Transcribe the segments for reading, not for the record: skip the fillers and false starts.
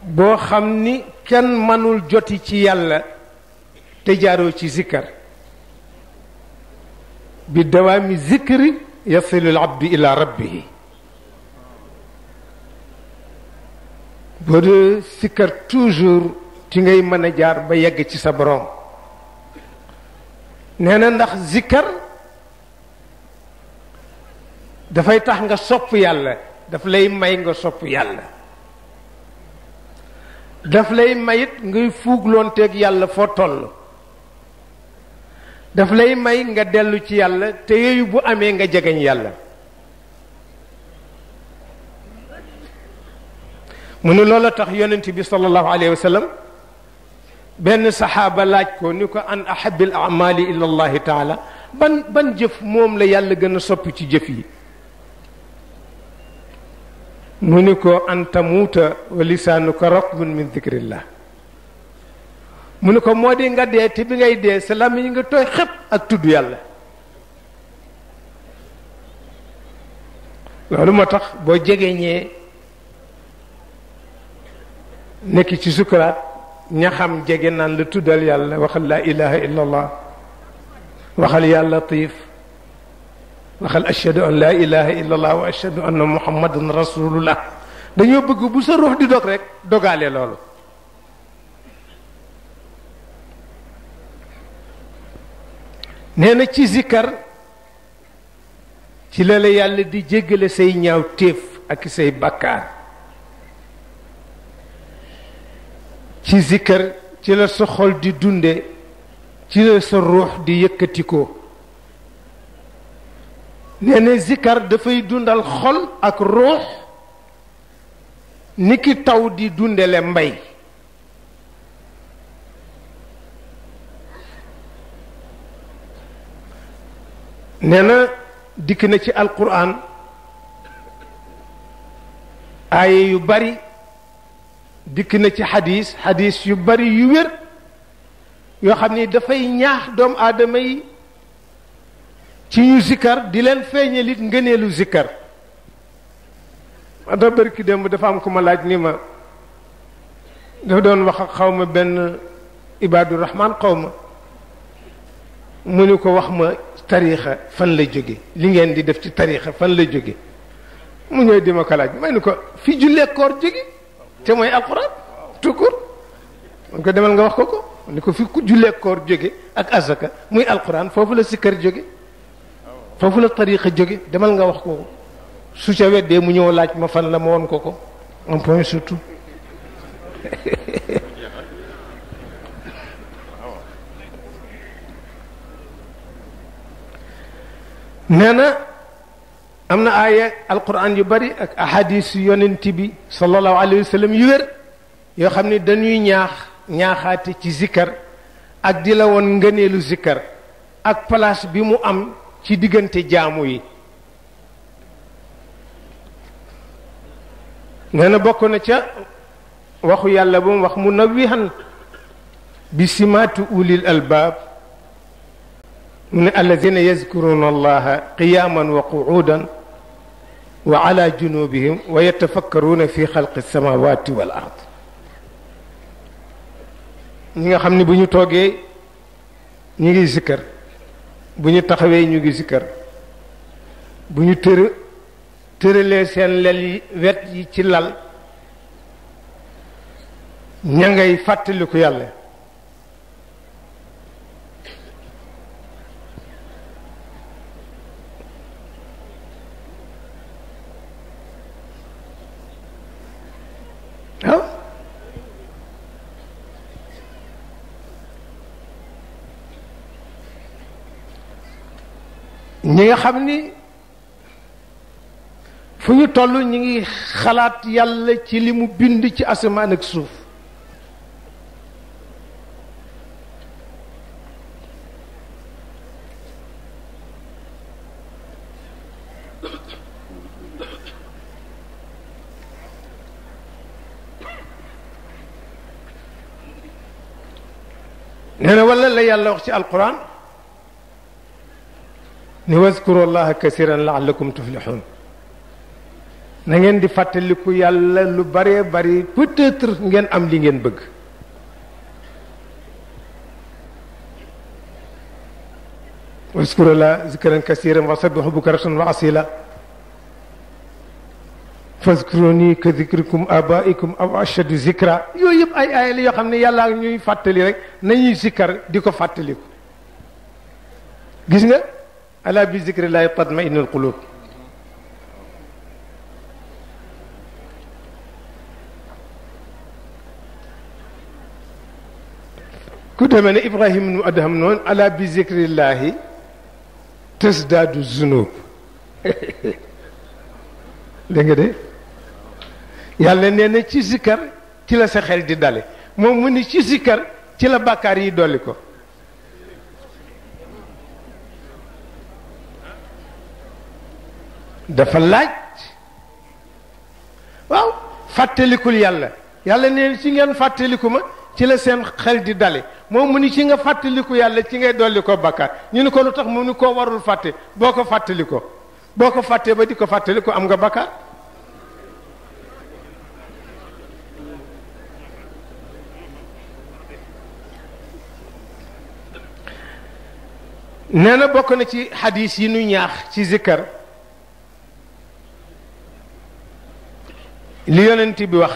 boo xam ni kenn mënul joti ci yàlla te jaaroo ci zikkar bi dawaami zikri yasilu al abdu ila rabbihi boo dee zikkar toujours ci ngay mën a jaar ba yegg ci sa borom nee na ndax zikkar dafay tax nga sopp yàlla daf lay may nga sopp yàlla daf lay mayit ngay fuugloonteeg yàlla foo toll daf lay may nga dellu ci yàlla te yooyu bu amee nga jegeñ yàlla mu ne loola tax yonent bi sallallahu alayhi wa sallam benn saxaaba laaj ko ni ko an ahabil amali ila allahi taala ban jëf moom la yàlla gën a sopp ci jëf yi mu ni ko an tamuuta wa lisaanuka ratbun min dikrillah mu ni ko moo di nga dee te bi ngay dee sa làmmiñ nga tooy xëpp ak tudd yàlla loolu moo tax boo jegeñee nekk ci sukuraat ña xam jege naan la tuddal yàlla waxal laa ilaha illa allah waxal yaa latiif waxal ashhadu an laa ilaha illa allah wa ashhadu anna muhammadan rasulullah dañoo bëgg bu sa ruux di dog rek dogaale loolu nee na ci zikkar ci la la yàlla di jéggale say ñaaw téef ak say bàkkaar ci zikkar ci la sa xol di dunde ci la sa ruux di yëkkatikoo nee na zikkar dafay dundal xol ak ruux ni ki taw di dundale mbay nee na dikk na ci alquran aaye yu bari dikk na ci xadis yu bari yu wér yoo xam ni dafay ñaax doomu aadama yi ci ñu zikkar di leen feeñalit ngëneelu zikkar ma tax barki démb dafa am ku ma laaj ni ma dafa doon wax ak xaw ma benn ibaadu rahmaan xaw ma mu ni ko wax ma tariixa fan la jóge li ngeen di def ci tariixa fan la jóge mu ñëw di ma ko laaj may ni ko fi jullee koor jóge te mooy alxuraan tukkur mun ko demal nga wax ko ko ni ko fi ku jullee koor jóge ak azaka muy alxuraan foofu la sikkar jóge foofu la tariixa jóge demal nga wax ko su ca weddee mu ñëw laaj ma fan la ma woon ko ko un point surtout nee na am na aaya alquran yu bari ak ahadis yu yonent bi sallallahu alayhi wa sallam yu wér yoo xam ne dañuy ñaaxaate ci zikkar ak di la woon ngëneelu zikkar ak place bi mu am ci diggante jaamu yi nee na bokk na ca waxu yàlla ba mu wax mu nawihan bi simaatu ulil albaab mu ne alladina yazkuruna allaha qiyaman wa quudan wa ala junubihim wa yatafakkaruna fi xalqi alsamawati wal ard ñi nga xam ne bu ñu toogee ñu ngi zikkar bu ñu taxawee ñu ngi zikkar bu ñu tëralee seen lel yi wet yi ci lal ña ngay fàttaliku yàlla ñi nga xam ni fu ñu toll ñi ngi xalaat yàlla ci li mu bind ci asamaan ak suuf nee na wala la yàlla wax ci alquran ni wazkuru allaha kasiran laallakum tuflixuun na ngeen di fàttaliku yàlla lu bare bari peut-être ngeen am li ngeen bëgg. waskuru la zikran kasiran wa sabbihu bukratan wa asila fazkuruni ka zikrikum abaikum aw ashadu zikra. yooyu yëpp ay la yoo xam ne yàlla ñuy fàttali rek nañuy zikkar di ko fàttaliku. gis nga ala bi zikrillahi tatma'innul qulub. ku demee ne Ibrahima nu Adham noonu ala bi zikrillahi tasdaadu zunub. dégg nga de yàlla nee na ci zikkar ci la sa xel di dale moom mu ni ci zikkar ci la bàkkaar yi dolli ko. dafa laaj waaw fàttalikul yàlla yàlla nee na ci ngeen fàttaliku ma ci la seen xel di dale moom mu ni ci nga fàttaliku yàlla ci ngay dolli ko bàkkaar ñu ni ko lu tax mu ni koo warul fàtte boo ko fàttalikoo boo ko fàttee ba di ko fàttaliku am nga bàkkaar. nee na bokk na ci xadiis yi nu ñaax ci zikkar li yonent bi wax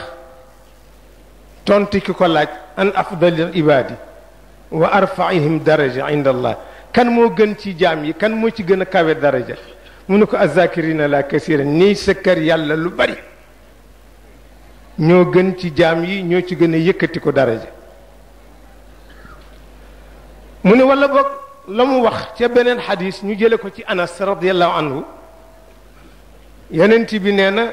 tontu ki ko laaj an afdalil ibaadi wa arfaihim daraja inda allah kan moo gën ci jaam yi kan moo ci gën a kawe daraja mu ne ko azakirina la kasira nii sëkkar yàlla lu bari ñoo gën ci jaam yi ñoo ci gën a yëkkati ko daraja. mu ne wala boog la mu wax ca beneen xadis ñu jële ko ci Anas radiallahu anhu yonent bi nee na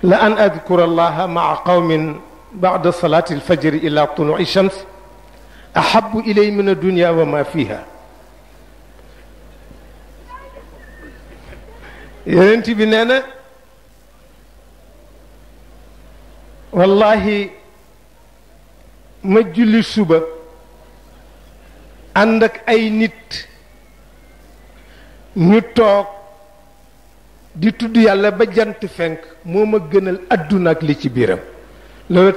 la an adkura allaha maa qawmin ba'da salati alfajri ila tulu'i shams ahabbu ilay min addunya wa ma fiha. yonent bi nee na wallahi ma julli suba ànd ak ay nit ñu toog di tudd yàlla ba jant fenk moo ma gënal àdduna ak li ci biiram loolu